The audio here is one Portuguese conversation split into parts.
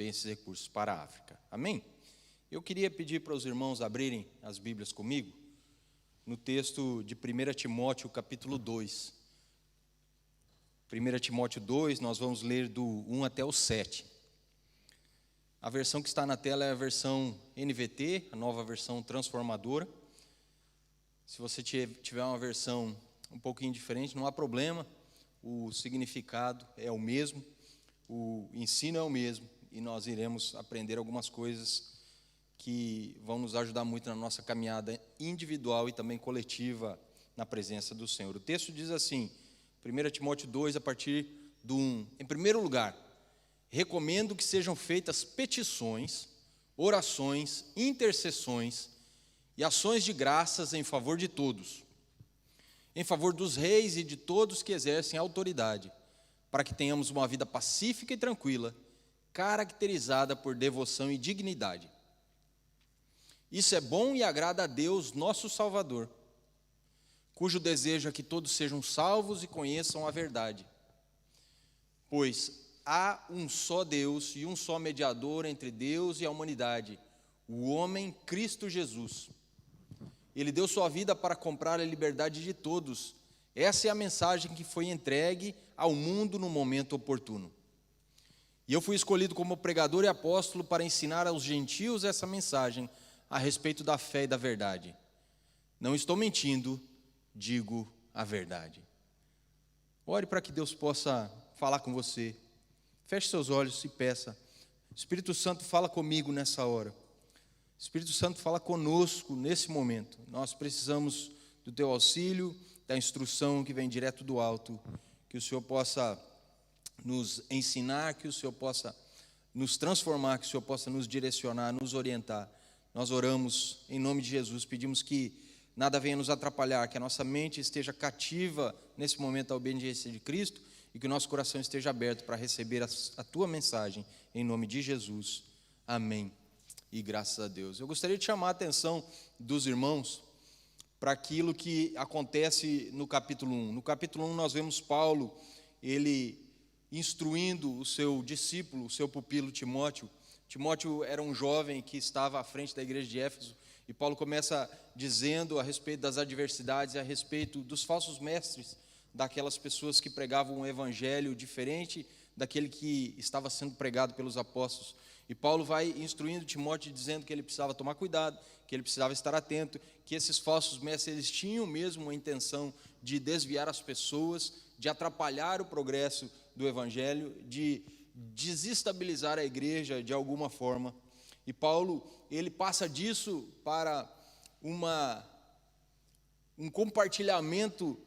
esses recursos para a África. Amém? Eu queria pedir para os irmãos abrirem as Bíblias comigo no texto de 1 Timóteo, capítulo 2. 1 Timóteo 2, nós vamos ler do 1 até o 7. A versão que está na tela é a versão NVT, a nova versão transformadora. Se você tiver uma versão um pouquinho diferente, não há problema, o significado é o mesmo, o ensino é o mesmo, e nós iremos aprender algumas coisas que vão nos ajudar muito na nossa caminhada individual e também coletiva na presença do Senhor. O texto diz assim, 1 Timóteo 2, a partir do 1. Em primeiro lugar, recomendo que sejam feitas petições, orações, intercessões e ações de graças em favor de todos, em favor dos reis e de todos que exercem autoridade, para que tenhamos uma vida pacífica e tranquila, caracterizada por devoção e dignidade. Isso é bom e agrada a Deus, nosso Salvador, cujo desejo é que todos sejam salvos e conheçam a verdade. Pois há um só Deus e um só mediador entre Deus e a humanidade, o homem Cristo Jesus. Ele deu sua vida para comprar a liberdade de todos. Essa é a mensagem que foi entregue ao mundo no momento oportuno. E eu fui escolhido como pregador e apóstolo para ensinar aos gentios essa mensagem a respeito da fé e da verdade. Não estou mentindo, digo a verdade. Ore para que Deus possa falar com você. Feche seus olhos e peça. Espírito Santo, fala comigo nessa hora. Espírito Santo, fala conosco nesse momento. Nós precisamos do teu auxílio, da instrução que vem direto do alto. Que o Senhor possa nos ensinar, que o Senhor possa nos transformar, que o Senhor possa nos direcionar, nos orientar. Nós oramos em nome de Jesus, pedimos que nada venha nos atrapalhar, que a nossa mente esteja cativa nesse momento à obediência de Cristo e que o nosso coração esteja aberto para receber a tua mensagem, em nome de Jesus. Amém. E graças a Deus. Eu gostaria de chamar a atenção dos irmãos para aquilo que acontece no capítulo 1. No capítulo 1 nós vemos Paulo, ele instruindo o seu discípulo, o seu pupilo Timóteo. Timóteo era um jovem que estava à frente da igreja de Éfeso, e Paulo começa dizendo a respeito das adversidades, a respeito dos falsos mestres, daquelas pessoas que pregavam um evangelho diferente daquele que estava sendo pregado pelos apóstolos. E Paulo vai instruindo Timóteo, dizendo que ele precisava tomar cuidado, que ele precisava estar atento, que esses falsos mestres eles tinham mesmo a intenção de desviar as pessoas, de atrapalhar o progresso do evangelho, de desestabilizar a igreja de alguma forma. E Paulo, ele passa disso para um compartilhamento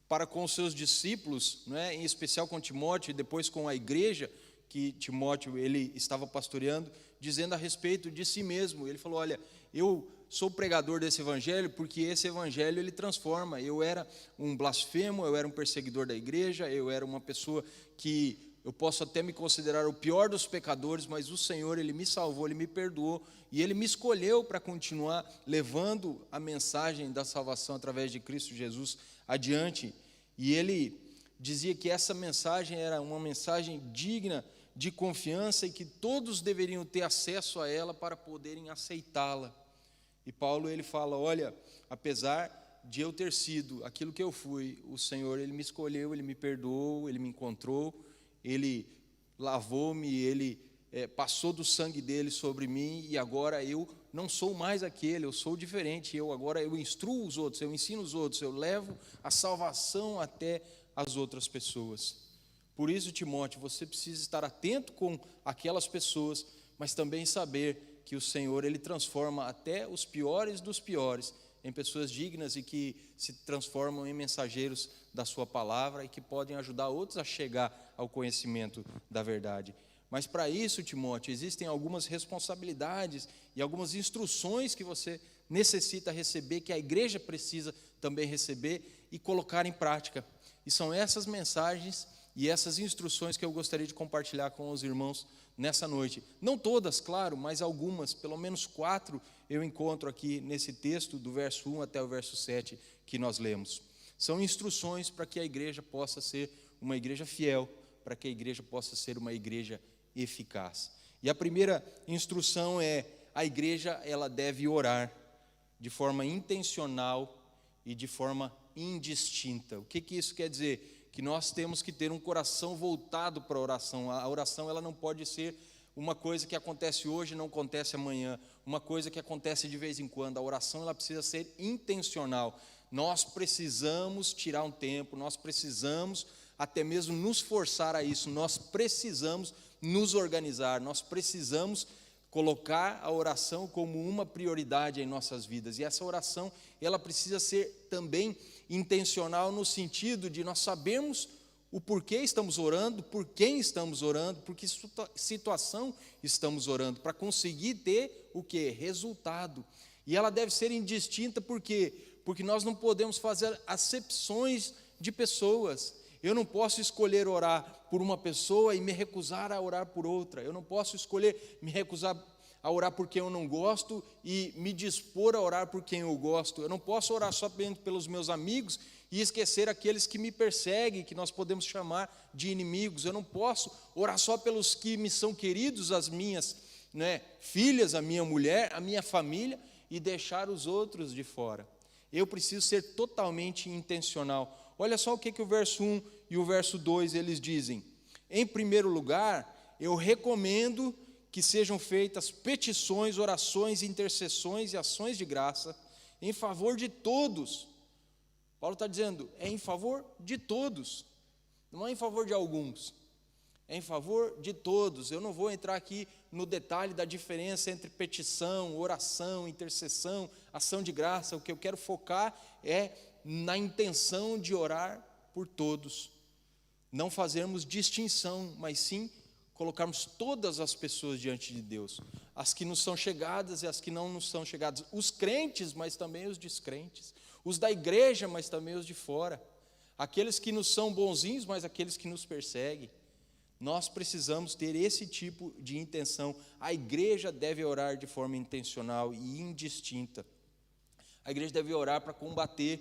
para com os seus discípulos, né, em especial com Timóteo e depois com a igreja que Timóteo ele estava pastoreando, dizendo a respeito de si mesmo. Ele falou, olha, eu sou pregador desse evangelho porque esse evangelho ele transforma. Eu era um blasfemo, eu era um perseguidor da igreja, eu era uma pessoa que eu posso até me considerar o pior dos pecadores, mas o Senhor, ele me salvou, ele me perdoou, e ele me escolheu para continuar levando a mensagem da salvação através de Cristo Jesus adiante. E ele dizia que essa mensagem era uma mensagem digna de confiança e que todos deveriam ter acesso a ela para poderem aceitá-la. E Paulo, ele fala, olha, apesar de eu ter sido aquilo que eu fui, o Senhor, ele me escolheu, ele me perdoou, ele me encontrou, ele lavou-me, ele passou do sangue dele sobre mim, e agora eu não sou mais aquele, eu sou diferente. Agora eu instruo os outros, eu ensino os outros, eu levo a salvação até as outras pessoas. Por isso, Timóteo, você precisa estar atento com aquelas pessoas, mas também saber que o Senhor, ele transforma até os piores dos piores em pessoas dignas e que se transformam em mensageiros da sua palavra e que podem ajudar outros a chegar ao conhecimento da verdade. Mas para isso, Timóteo, existem algumas responsabilidades e algumas instruções que você necessita receber, que a igreja precisa também receber e colocar em prática. E são essas mensagens e essas instruções que eu gostaria de compartilhar com os irmãos nessa noite. Não todas, claro, mas algumas, pelo menos 4, eu encontro aqui nesse texto, do verso 1 até o verso 7, que nós lemos. São instruções para que a igreja possa ser uma igreja fiel, para que a igreja possa ser uma igreja eficaz. E a primeira instrução é: a igreja ela deve orar de forma intencional e de forma indistinta. O que isso quer dizer? Que nós temos que ter um coração voltado para a oração. A oração ela não pode ser uma coisa que acontece hoje e não acontece amanhã, uma coisa que acontece de vez em quando. A oração ela precisa ser intencional. Nós precisamos tirar um tempo, nós precisamos até mesmo nos forçar a isso, nós precisamos nos organizar, nós precisamos colocar a oração como uma prioridade em nossas vidas. E essa oração, ela precisa ser também intencional no sentido de nós sabermos o porquê estamos orando, por quem estamos orando, por que situação estamos orando, para conseguir ter o quê? Resultado. E ela deve ser indistinta, por quê? Porque nós não podemos fazer acepções de pessoas. Eu não posso escolher orar por uma pessoa e me recusar a orar por outra. Eu não posso escolher me recusar a orar por quem eu não gosto e me dispor a orar por quem eu gosto. Eu não posso orar somente pelos meus amigos e esquecer aqueles que me perseguem, que nós podemos chamar de inimigos. Eu não posso orar só pelos que me são queridos, as minhas filhas, a minha mulher, a minha família, e deixar os outros de fora. Eu preciso ser totalmente intencional. Olha só o que o verso 1 e o verso 2 eles dizem. Em primeiro lugar, eu recomendo que sejam feitas petições, orações, intercessões e ações de graça em favor de todos. Paulo está dizendo, é em favor de todos, não é em favor de alguns, é em favor de todos. Eu não vou entrar aqui no detalhe da diferença entre petição, oração, intercessão, ação de graça. O que eu quero focar é na intenção de orar por todos, não fazermos distinção, mas sim colocarmos todas as pessoas diante de Deus, as que nos são chegadas e as que não nos são chegadas, os crentes, mas também os descrentes, os da igreja, mas também os de fora, aqueles que nos são bonzinhos, mas aqueles que nos perseguem. Nós precisamos ter esse tipo de intenção. A igreja deve orar de forma intencional e indistinta. A igreja deve orar para combater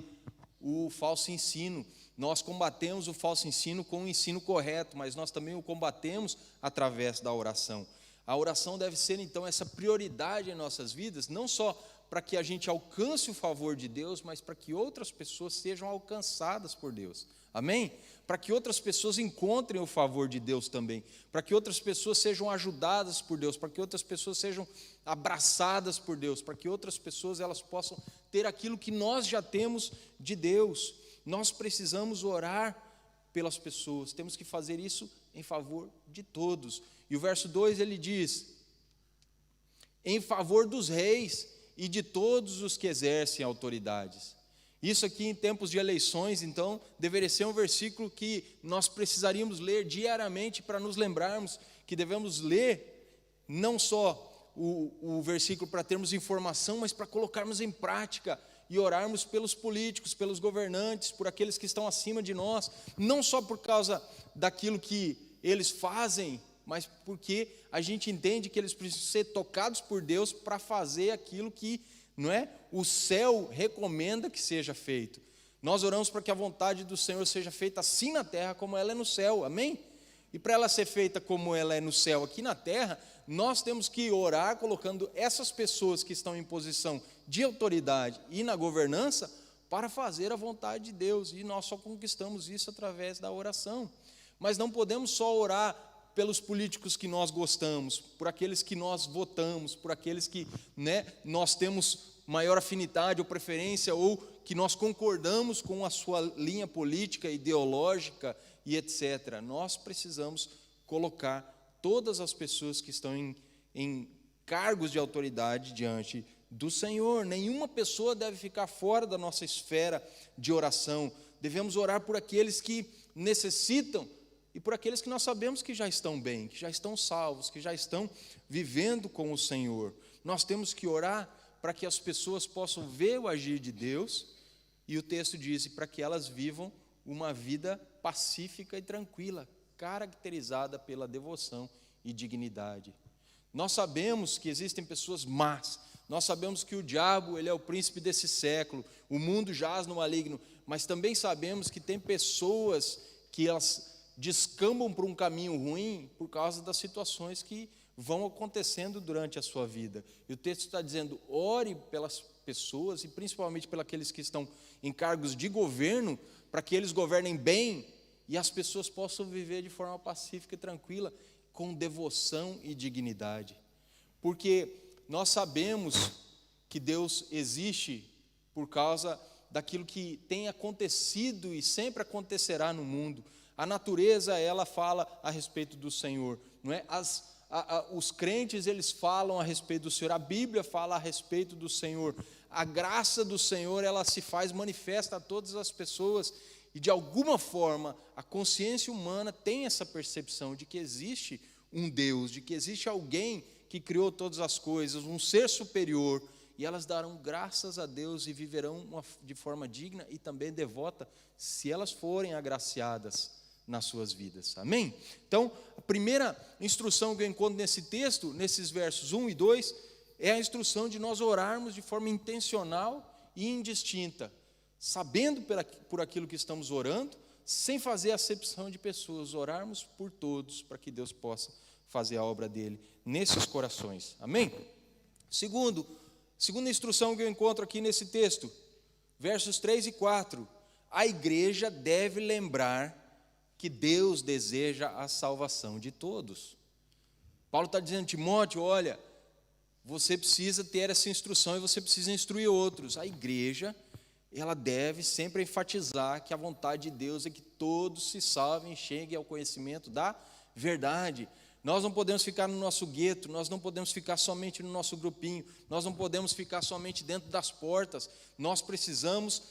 o falso ensino. Nós combatemos o falso ensino com o ensino correto, mas nós também o combatemos através da oração. A oração deve ser, então, essa prioridade em nossas vidas, não só para que a gente alcance o favor de Deus, mas para que outras pessoas sejam alcançadas por Deus. Amém? Para que outras pessoas encontrem o favor de Deus também, para que outras pessoas sejam ajudadas por Deus, para que outras pessoas sejam abraçadas por Deus, para que outras pessoas elas possam ter aquilo que nós já temos de Deus. Nós precisamos orar pelas pessoas, temos que fazer isso em favor de todos. E o verso 2 ele diz, em favor dos reis e de todos os que exercem autoridades. Isso aqui em tempos de eleições, então, deveria ser um versículo que nós precisaríamos ler diariamente para nos lembrarmos que devemos ler não só o versículo para termos informação, mas para colocarmos em prática e orarmos pelos políticos, pelos governantes, por aqueles que estão acima de nós, não só por causa daquilo que eles fazem, mas porque a gente entende que eles precisam ser tocados por Deus para fazer aquilo que o céu recomenda que seja feito. Nós oramos para que a vontade do Senhor seja feita assim na terra como ela é no céu, amém? E para ela ser feita como ela é no céu aqui na terra, nós temos que orar colocando essas pessoas que estão em posição de autoridade e na governança para fazer a vontade de Deus, e nós só conquistamos isso através da oração. Mas não podemos só orar pelos políticos que nós gostamos, por aqueles que nós votamos, por aqueles que nós temos maior afinidade ou preferência, ou que nós concordamos com a sua linha política, ideológica e etc. Nós precisamos colocar todas as pessoas que estão em cargos de autoridade diante do Senhor. Nenhuma pessoa deve ficar fora da nossa esfera de oração. Devemos orar por aqueles que necessitam e por aqueles que nós sabemos que já estão bem, que já estão salvos, que já estão vivendo com o Senhor. Nós temos que orar para que as pessoas possam ver o agir de Deus, e o texto diz, para que elas vivam uma vida pacífica e tranquila, caracterizada pela devoção e dignidade. Nós sabemos que existem pessoas más, nós sabemos que o diabo ele é o príncipe desse século, o mundo jaz no maligno, mas também sabemos que tem pessoas que elas descambam por um caminho ruim por causa das situações que vão acontecendo durante a sua vida. E o texto está dizendo, ore pelas pessoas, e principalmente pelos aqueles que estão em cargos de governo, para que eles governem bem, e as pessoas possam viver de forma pacífica e tranquila, com devoção e dignidade. Porque nós sabemos que Deus existe por causa daquilo que tem acontecido e sempre acontecerá no mundo. A natureza, ela fala a respeito do Senhor, não é? Os crentes, eles falam a respeito do Senhor, a Bíblia fala a respeito do Senhor, a graça do Senhor, ela se faz manifesta a todas as pessoas, e de alguma forma, a consciência humana tem essa percepção de que existe um Deus, de que existe alguém que criou todas as coisas, um ser superior, e elas darão graças a Deus e viverão de forma digna e também devota, se elas forem agraciadas nas suas vidas, amém? Então, a primeira instrução que eu encontro nesse texto, nesses versos 1 e 2, é a instrução de nós orarmos de forma intencional e indistinta, sabendo por aquilo que estamos orando, sem fazer acepção de pessoas, orarmos por todos, para que Deus possa fazer a obra dele nesses corações, amém? Segunda instrução que eu encontro aqui nesse texto, versos 3 e 4, a igreja deve lembrar que Deus deseja a salvação de todos. Paulo está dizendo, Timóteo, olha, você precisa ter essa instrução e você precisa instruir outros. A igreja, ela deve sempre enfatizar que a vontade de Deus é que todos se salvem e cheguem ao conhecimento da verdade. Nós não podemos ficar no nosso gueto, nós não podemos ficar somente no nosso grupinho, nós não podemos ficar somente dentro das portas, nós precisamos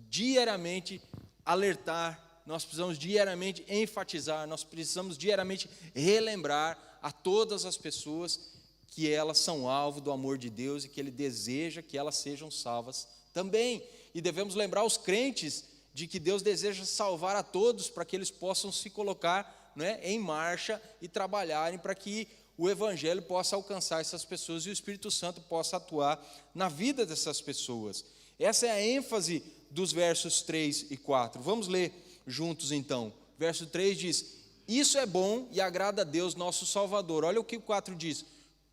diariamente alertar, nós precisamos diariamente enfatizar, nós precisamos diariamente relembrar a todas as pessoas que elas são alvo do amor de Deus e que Ele deseja que elas sejam salvas também. E devemos lembrar os crentes de que Deus deseja salvar a todos para que eles possam se colocar, né, em marcha e trabalharem para que o Evangelho possa alcançar essas pessoas e o Espírito Santo possa atuar na vida dessas pessoas. Essa é a ênfase dos versos 3 e 4. Vamos ler juntos então. Verso 3 diz, isso é bom e agrada a Deus nosso Salvador. Olha o que o 4 diz,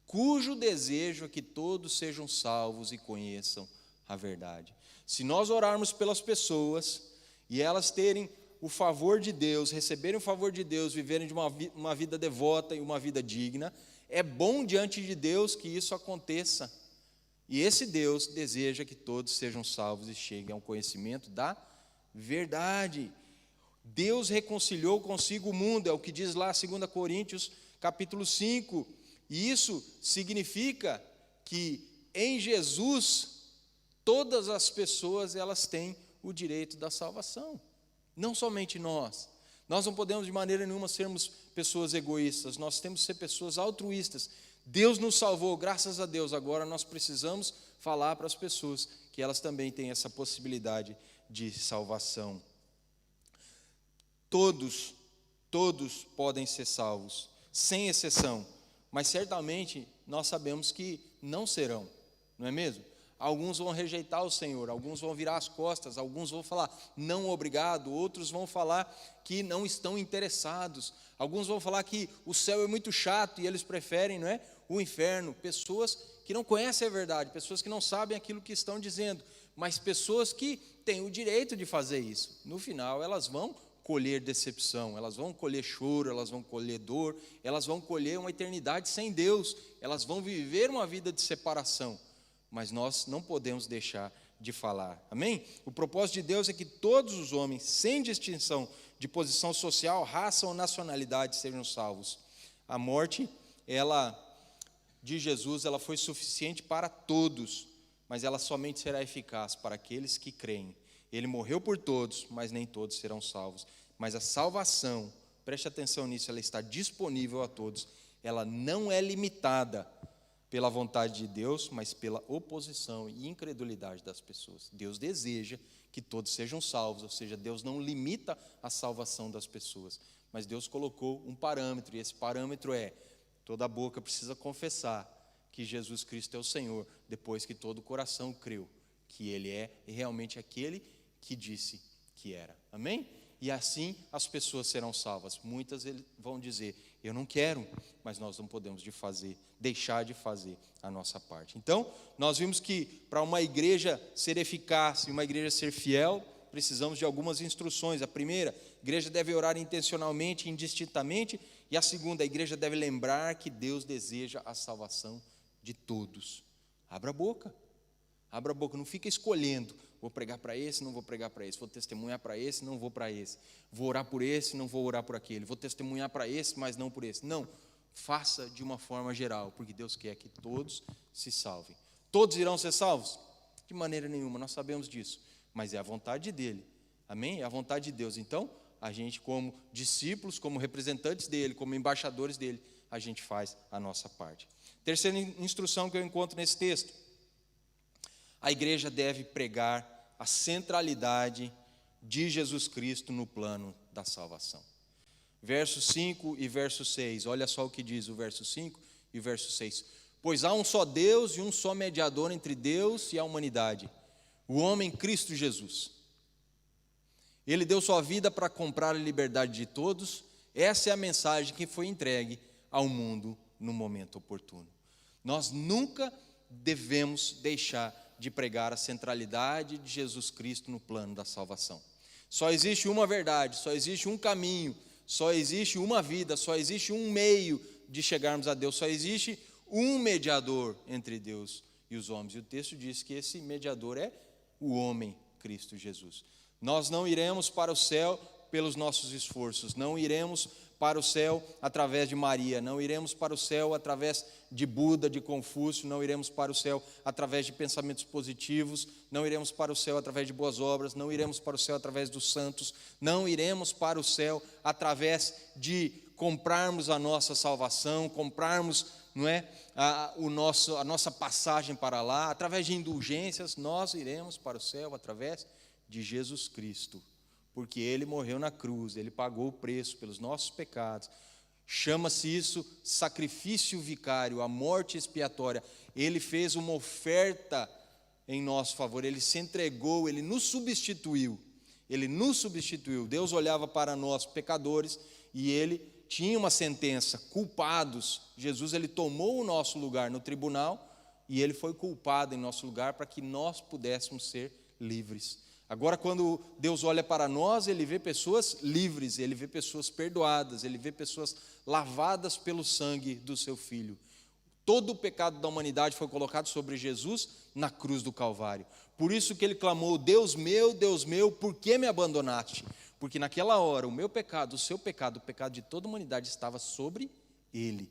cujo desejo é que todos sejam salvos e conheçam a verdade. Se nós orarmos pelas pessoas e elas terem o favor de Deus, receberem o favor de Deus, viverem de uma vida devota e uma vida digna, é bom diante de Deus que isso aconteça. E esse Deus deseja que todos sejam salvos e cheguem ao conhecimento da verdade. Deus reconciliou consigo o mundo, é o que diz lá 2 Coríntios capítulo 5, e isso significa que em Jesus todas as pessoas elas têm o direito da salvação, não somente nós. Nós não podemos de maneira nenhuma sermos pessoas egoístas, nós temos que ser pessoas altruístas. Deus nos salvou, graças a Deus, agora nós precisamos falar para as pessoas que elas também têm essa possibilidade de salvação. Todos podem ser salvos, sem exceção, mas certamente nós sabemos que não serão, não é mesmo? Alguns vão rejeitar o Senhor, alguns vão virar as costas, alguns vão falar não obrigado, outros vão falar que não estão interessados, alguns vão falar que o céu é muito chato e eles preferem, não é, o inferno. Pessoas que não conhecem a verdade, pessoas que não sabem aquilo que estão dizendo, mas pessoas que têm o direito de fazer isso. No final elas vão colher decepção, elas vão colher choro, elas vão colher dor, elas vão colher uma eternidade sem Deus, elas vão viver uma vida de separação, mas nós não podemos deixar de falar, amém? O propósito de Deus é que todos os homens, sem distinção de posição social, raça ou nacionalidade, sejam salvos. A morte, de Jesus, ela foi suficiente para todos, mas ela somente será eficaz para aqueles que creem. Ele morreu por todos, mas nem todos serão salvos. Mas a salvação, preste atenção nisso, ela está disponível a todos. Ela não é limitada pela vontade de Deus, mas pela oposição e incredulidade das pessoas. Deus deseja que todos sejam salvos, ou seja, Deus não limita a salvação das pessoas, mas Deus colocou um parâmetro, e esse parâmetro é: toda boca precisa confessar que Jesus Cristo é o Senhor, depois que todo o coração creu que Ele é realmente aquele que disse que era. Amém? e assim as pessoas serão salvas. Muitas vão dizer, eu não quero, mas nós não podemos deixar de fazer a nossa parte. Então, nós vimos que para uma igreja ser eficaz, uma igreja ser fiel, precisamos de algumas instruções. A primeira, a igreja deve orar intencionalmente, indistintamente, e a segunda, a igreja deve lembrar que Deus deseja a salvação de todos. Abra a boca, não fica escolhendo, vou pregar para esse, não vou pregar para esse, vou testemunhar para esse, não vou para esse, vou orar por esse, não vou orar por aquele, vou testemunhar para esse, mas não por esse. Não, faça de uma forma geral, porque Deus quer que todos se salvem. Todos irão ser salvos? De maneira nenhuma, nós sabemos disso, mas é a vontade dele, amém? É a vontade de Deus. Então, a gente como discípulos, como representantes dele, como embaixadores dele, a gente faz a nossa parte. Terceira instrução que eu encontro nesse texto: a igreja deve pregar a centralidade de Jesus Cristo no plano da salvação. Verso 5 e verso 6, olha só o que diz o verso 5 e o verso 6. Pois há um só Deus e um só mediador entre Deus e a humanidade, o homem Cristo Jesus. Ele deu sua vida para comprar a liberdade de todos. Essa é a mensagem que foi entregue ao mundo no momento oportuno. Nós nunca devemos deixar de pregar a centralidade de Jesus Cristo no plano da salvação. Só existe uma verdade, só existe um caminho, só existe uma vida, só existe um meio de chegarmos a Deus, só existe um mediador entre Deus e os homens. E o texto diz que esse mediador é o homem Cristo Jesus. Nós não iremos para o céu pelos nossos esforços, não iremos para o céu através de Maria, não iremos para o céu através de Buda, de Confúcio, não iremos para o céu através de pensamentos positivos, não iremos para o céu através de boas obras, não iremos para o céu através dos santos, não iremos para o céu através de comprarmos a nossa salvação, comprarmos, não é, a nossa passagem para lá, através de indulgências. Nós iremos para o céu através de Jesus Cristo, porque Ele morreu na cruz, Ele pagou o preço pelos nossos pecados. Chama-se isso sacrifício vicário, a morte expiatória. Ele fez uma oferta em nosso favor, Ele se entregou, Ele nos substituiu. Deus olhava para nós, pecadores, e Ele tinha uma sentença, culpados. Jesus, Ele tomou o nosso lugar no tribunal, e Ele foi culpado em nosso lugar para que nós pudéssemos ser livres. Agora, quando Deus olha para nós, Ele vê pessoas livres, Ele vê pessoas perdoadas, Ele vê pessoas lavadas pelo sangue do seu Filho. Todo o pecado da humanidade foi colocado sobre Jesus na cruz do Calvário. Por isso que Ele clamou, Deus meu, por que me abandonaste? Porque naquela hora, o meu pecado, o seu pecado, o pecado de toda a humanidade estava sobre Ele.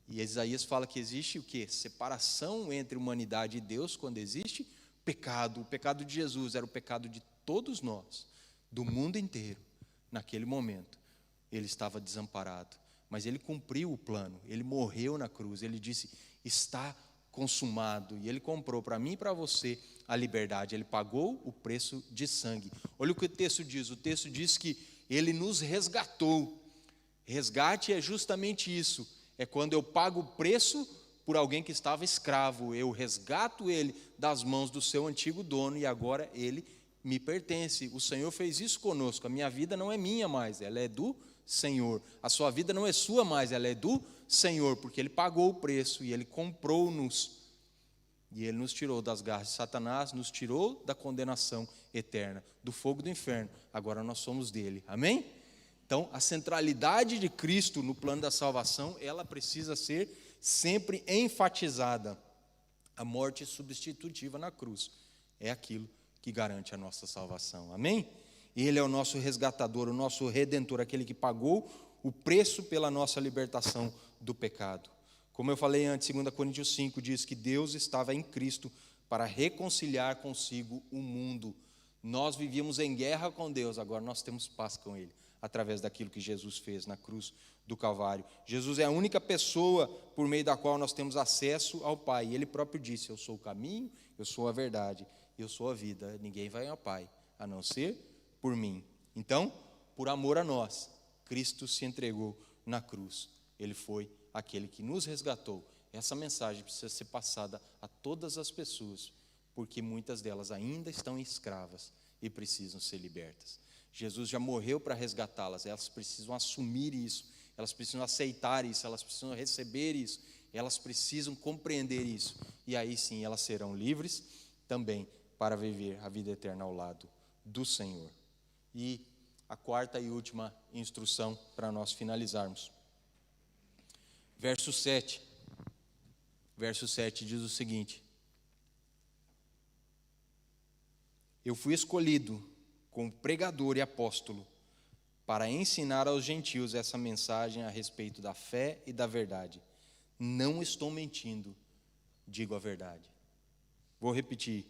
E Isaías fala que existe o quê? Separação entre humanidade e Deus, quando existe pecado. O pecado de Jesus era o pecado de todos nós, do mundo inteiro. Naquele momento, Ele estava desamparado, mas Ele cumpriu o plano, Ele morreu na cruz, Ele disse, está consumado, e Ele comprou para mim e para você a liberdade, Ele pagou o preço de sangue. Olha o que o texto diz que Ele nos resgatou. Resgate é justamente isso, é quando eu pago o preço por alguém que estava escravo, eu resgato ele das mãos do seu antigo dono e agora ele me pertence. O Senhor fez isso conosco, a minha vida não é minha mais, ela é do Senhor. A sua vida não é sua mais, ela é do Senhor, porque Ele pagou o preço e Ele comprou-nos. E Ele nos tirou das garras de Satanás, nos tirou da condenação eterna, do fogo do inferno. Agora nós somos dele, amém? Então, a centralidade de Cristo no plano da salvação, ela precisa ser sempre enfatizada. A morte substitutiva na cruz é aquilo que garante a nossa salvação, amém? Ele é o nosso resgatador, o nosso redentor, aquele que pagou o preço pela nossa libertação do pecado. Como eu falei antes, 2 Coríntios 5 diz que Deus estava em Cristo para reconciliar consigo o mundo. Nós vivíamos em guerra com Deus, agora nós temos paz com Ele, através daquilo que Jesus fez na cruz do Calvário. Jesus é a única pessoa por meio da qual nós temos acesso ao Pai. E Ele próprio disse, eu sou o caminho, eu sou a verdade, eu sou a vida. Ninguém vai ao Pai, a não ser por mim. Então, por amor a nós, Cristo se entregou na cruz. Ele foi aquele que nos resgatou. Essa mensagem precisa ser passada a todas as pessoas, porque muitas delas ainda estão escravas e precisam ser libertas. Jesus já morreu para resgatá-las. Elas precisam assumir isso, elas precisam aceitar isso, elas precisam receber isso, elas precisam compreender isso. E aí sim elas serão livres também para viver a vida eterna ao lado do Senhor. E a quarta e última instrução para nós finalizarmos. Verso 7. Verso 7 diz o seguinte: eu fui escolhido como pregador e apóstolo para ensinar aos gentios essa mensagem a respeito da fé e da verdade. Não estou mentindo, digo a verdade. Vou repetir.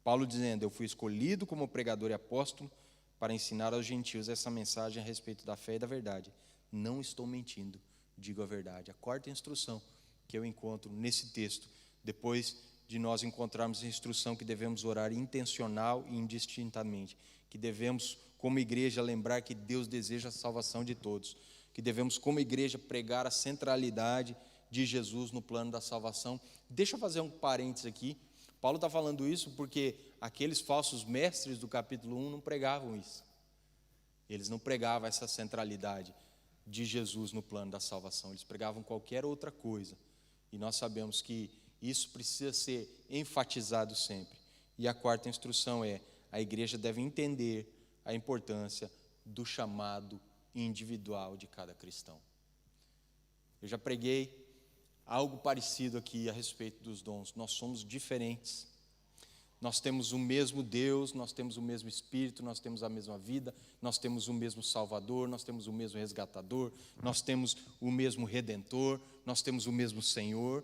Paulo dizendo: eu fui escolhido como pregador e apóstolo para ensinar aos gentios essa mensagem a respeito da fé e da verdade. Não estou mentindo, digo a verdade. A quarta instrução que eu encontro nesse texto, depois de nós encontrarmos a instrução que devemos orar intencional e indistintamente, que devemos, como igreja, lembrar que Deus deseja a salvação de todos, que devemos, como igreja, pregar a centralidade de Jesus no plano da salvação. Deixa eu fazer um parênteses aqui. Paulo está falando isso porque aqueles falsos mestres do capítulo 1 não pregavam isso. Eles não pregavam essa centralidade de Jesus no plano da salvação. Eles pregavam qualquer outra coisa. E nós sabemos que isso precisa ser enfatizado sempre. E a quarta instrução é: a igreja deve entender a importância do chamado individual de cada cristão. Eu já preguei algo parecido aqui a respeito dos dons. Nós somos diferentes. Nós temos o mesmo Deus, nós temos o mesmo Espírito, nós temos a mesma vida, nós temos o mesmo Salvador, nós temos o mesmo Resgatador, nós temos o mesmo Redentor, nós temos o mesmo Senhor,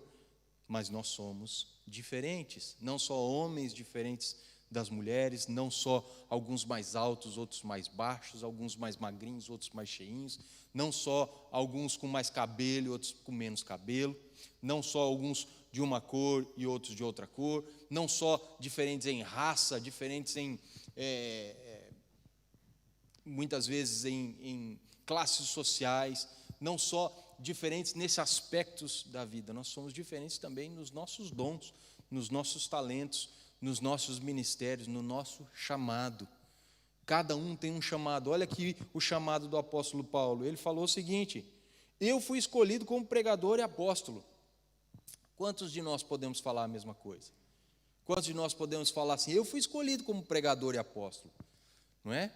mas nós somos diferentes. Não só homens diferentes das mulheres, não só alguns mais altos, outros mais baixos, alguns mais magrinhos, outros mais cheinhos, não só alguns com mais cabelo, outros com menos cabelo, não só alguns de uma cor e outros de outra cor, não só diferentes em raça, diferentes em muitas vezes em classes sociais, não só diferentes nesses aspectos da vida, nós somos diferentes também nos nossos dons, nos nossos talentos, nos nossos ministérios, no nosso chamado. Cada um tem um chamado. Olha aqui o chamado do apóstolo Paulo. Ele falou o seguinte: eu fui escolhido como pregador e apóstolo. Quantos de nós podemos falar a mesma coisa? Quantos de nós podemos falar assim: eu fui escolhido como pregador e apóstolo? Não é?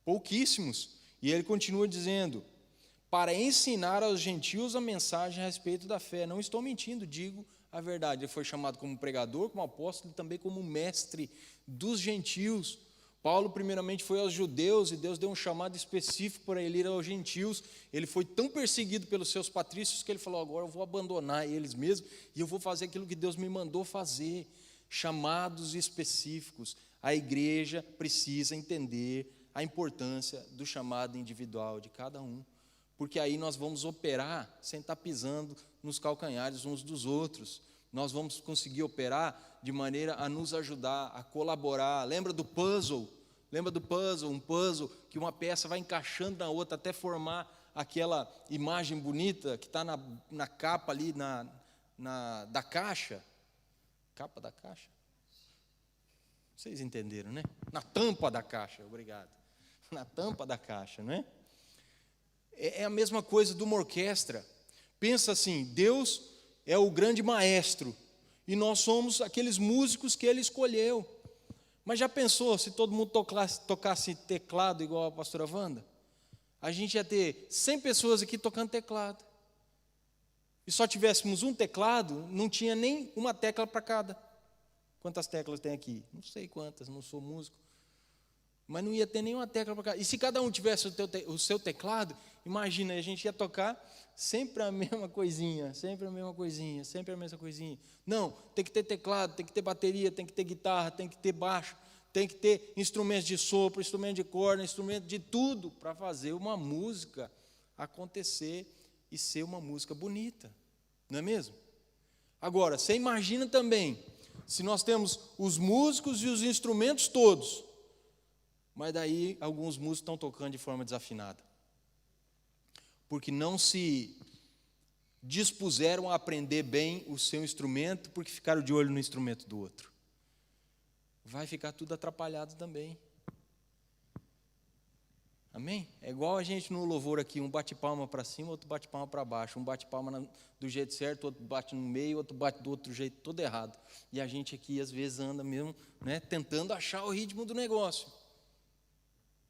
Pouquíssimos. E ele continua dizendo: para ensinar aos gentios a mensagem a respeito da fé. Não estou mentindo, digo a verdade. Ele foi chamado como pregador, como apóstolo e também como mestre dos gentios. Paulo primeiramente foi aos judeus e Deus deu um chamado específico para ele ir aos gentios. Ele foi tão perseguido pelos seus patrícios que ele falou: agora eu vou abandonar eles mesmo e eu vou fazer aquilo que Deus me mandou fazer. Chamados específicos. A igreja precisa entender a importância do chamado individual de cada um, porque aí nós vamos operar sem estar pisando nos calcanhares uns dos outros. Nós vamos conseguir operar de maneira a nos ajudar, a colaborar. Lembra do puzzle? Lembra do puzzle? Um puzzle que uma peça vai encaixando na outra até formar aquela imagem bonita que está na capa ali da caixa. Capa da caixa? Vocês entenderam, né? Na tampa da caixa, obrigado. Na tampa da caixa, não é? É a mesma coisa de uma orquestra. Pensa assim: Deus é o grande maestro e nós somos aqueles músicos que Ele escolheu. Mas já pensou se todo mundo tocasse teclado igual a pastora Wanda? A gente ia ter 100 pessoas aqui tocando teclado. E só tivéssemos um teclado, não tinha nem uma tecla para cada. Quantas teclas tem aqui? Não sei quantas, não sou músico. Mas não ia ter nenhuma tecla para cada. E se cada um tivesse o seu teclado, imagina, a gente ia tocar sempre a mesma coisinha, sempre a mesma coisinha, sempre a mesma coisinha. Não, tem que ter teclado, tem que ter bateria, tem que ter guitarra, tem que ter baixo, tem que ter instrumentos de sopro, instrumento de corda, instrumento de tudo para fazer uma música acontecer e ser uma música bonita, não é mesmo? Agora, você imagina também, se nós temos os músicos e os instrumentos todos, mas daí alguns músicos estão tocando de forma desafinada, porque não se dispuseram a aprender bem o seu instrumento, porque ficaram de olho no instrumento do outro. Vai ficar tudo atrapalhado também. Amém? É igual a gente no louvor aqui, um bate palma para cima, outro bate palma para baixo, um bate palma do jeito certo, outro bate no meio, outro bate do outro jeito, todo errado. E a gente aqui às vezes anda mesmo, né, tentando achar o ritmo do negócio.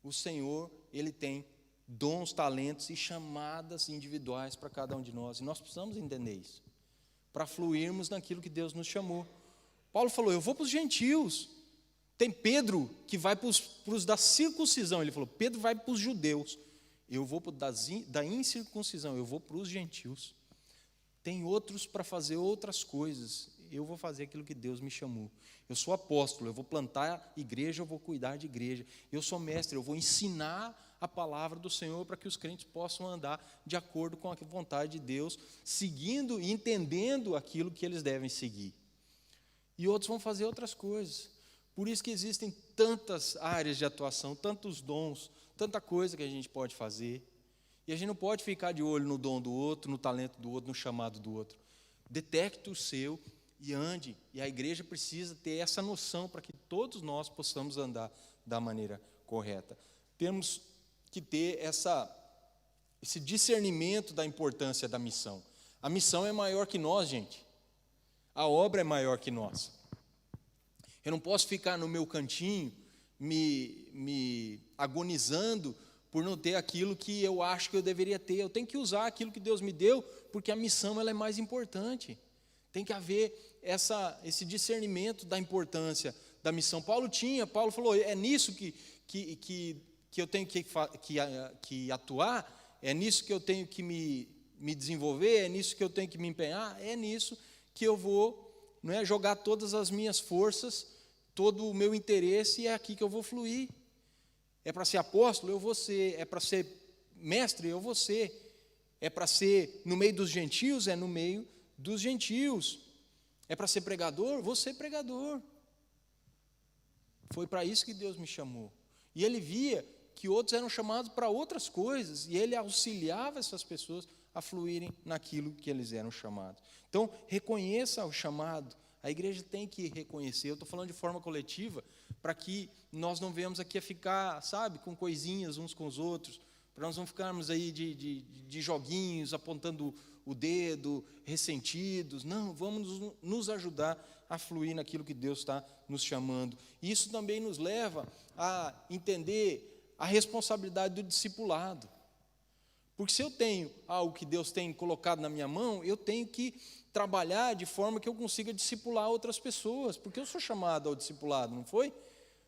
O Senhor, Ele tem dons, talentos e chamadas individuais para cada um de nós. E nós precisamos entender isso, para fluirmos naquilo que Deus nos chamou. Paulo falou, eu vou para os gentios. Tem Pedro que vai para os da circuncisão. Ele falou, Pedro vai para os judeus. Eu vou para da incircuncisão, eu vou para os gentios. Tem outros para fazer outras coisas. Eu vou fazer aquilo que Deus me chamou. Eu sou apóstolo, eu vou plantar igreja, eu vou cuidar de igreja. Eu sou mestre, eu vou ensinar a palavra do Senhor para que os crentes possam andar de acordo com a vontade de Deus, seguindo e entendendo aquilo que eles devem seguir. E outros vão fazer outras coisas. Por isso que existem tantas áreas de atuação, tantos dons, tanta coisa que a gente pode fazer. E a gente não pode ficar de olho no dom do outro, no talento do outro, no chamado do outro. Detecte o seu e ande. E a igreja precisa ter essa noção para que todos nós possamos andar da maneira correta. Temos que ter esse discernimento da importância da missão. A missão é maior que nós, gente. A obra é maior que nós. Eu não posso ficar no meu cantinho me agonizando por não ter aquilo que eu acho que eu deveria ter. Eu tenho que usar aquilo que Deus me deu, porque a missão ela é mais importante. Tem que haver esse discernimento da importância da missão. Paulo falou, é nisso que eu tenho que atuar, é nisso que eu tenho que me desenvolver, é nisso que eu tenho que me empenhar, é nisso que eu vou, não é, jogar todas as minhas forças, todo o meu interesse, e é aqui que eu vou fluir. É para ser apóstolo? Eu vou ser. É para ser mestre? Eu vou ser. É para ser no meio dos gentios? É no meio dos gentios. É para ser pregador? Vou ser pregador. Foi para isso que Deus me chamou. E Ele via que outros eram chamados para outras coisas, e Ele auxiliava essas pessoas a fluírem naquilo que eles eram chamados. Então, reconheça o chamado. A igreja tem que reconhecer. Eu estou falando de forma coletiva, para que nós não venhamos aqui a ficar, sabe, com coisinhas uns com os outros, para nós não ficarmos aí de joguinhos, apontando o dedo, ressentidos. Não, vamos nos ajudar a fluir naquilo que Deus está nos chamando. E isso também nos leva a entender a responsabilidade do discipulado. Porque se eu tenho algo que Deus tem colocado na minha mão, eu tenho que trabalhar de forma que eu consiga discipular outras pessoas, porque eu sou chamado ao discipulado, não foi?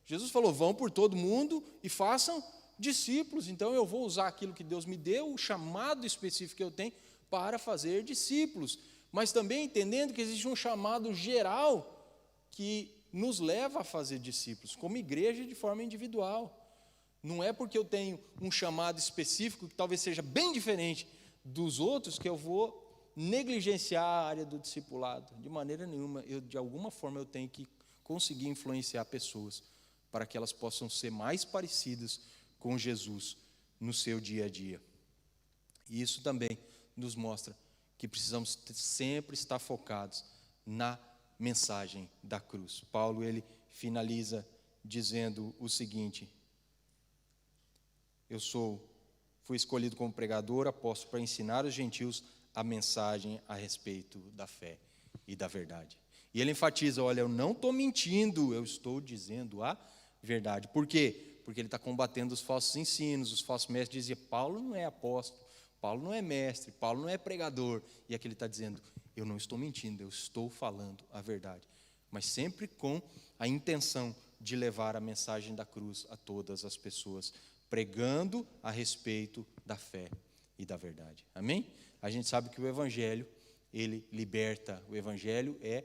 Jesus falou, vão por todo mundo e façam discípulos. Então eu vou usar aquilo que Deus me deu, o chamado específico que eu tenho, para fazer discípulos. Mas também entendendo que existe um chamado geral que nos leva a fazer discípulos, como igreja de forma individual. Não é porque eu tenho um chamado específico, que talvez seja bem diferente dos outros, que eu vou negligenciar a área do discipulado. De maneira nenhuma. De alguma forma eu tenho que conseguir influenciar pessoas para que elas possam ser mais parecidas com Jesus no seu dia a dia. E isso também nos mostra que precisamos sempre estar focados na mensagem da cruz. Paulo, ele finaliza dizendo o seguinte: fui escolhido como pregador, apóstolo, para ensinar os gentios a mensagem a respeito da fé e da verdade. E ele enfatiza, olha, eu não estou mentindo, eu estou dizendo a verdade. Por quê? Porque ele está combatendo os falsos ensinos. Os falsos mestres diziam, Paulo não é apóstolo, Paulo não é mestre, Paulo não é pregador. E aqui ele está dizendo, eu não estou mentindo, eu estou falando a verdade. Mas sempre com a intenção de levar a mensagem da cruz a todas as pessoas, pregando a respeito da fé e da verdade. Amém? A gente sabe que o Evangelho, ele liberta. O Evangelho é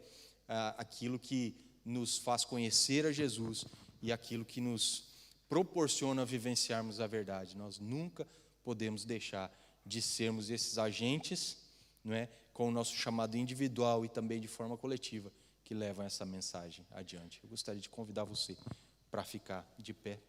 aquilo que nos faz conhecer a Jesus e aquilo que nos proporciona vivenciarmos a verdade. Nós nunca podemos deixar de sermos esses agentes, não é, com o nosso chamado individual e também de forma coletiva, que levam essa mensagem adiante. Eu gostaria de convidar você para ficar de pé.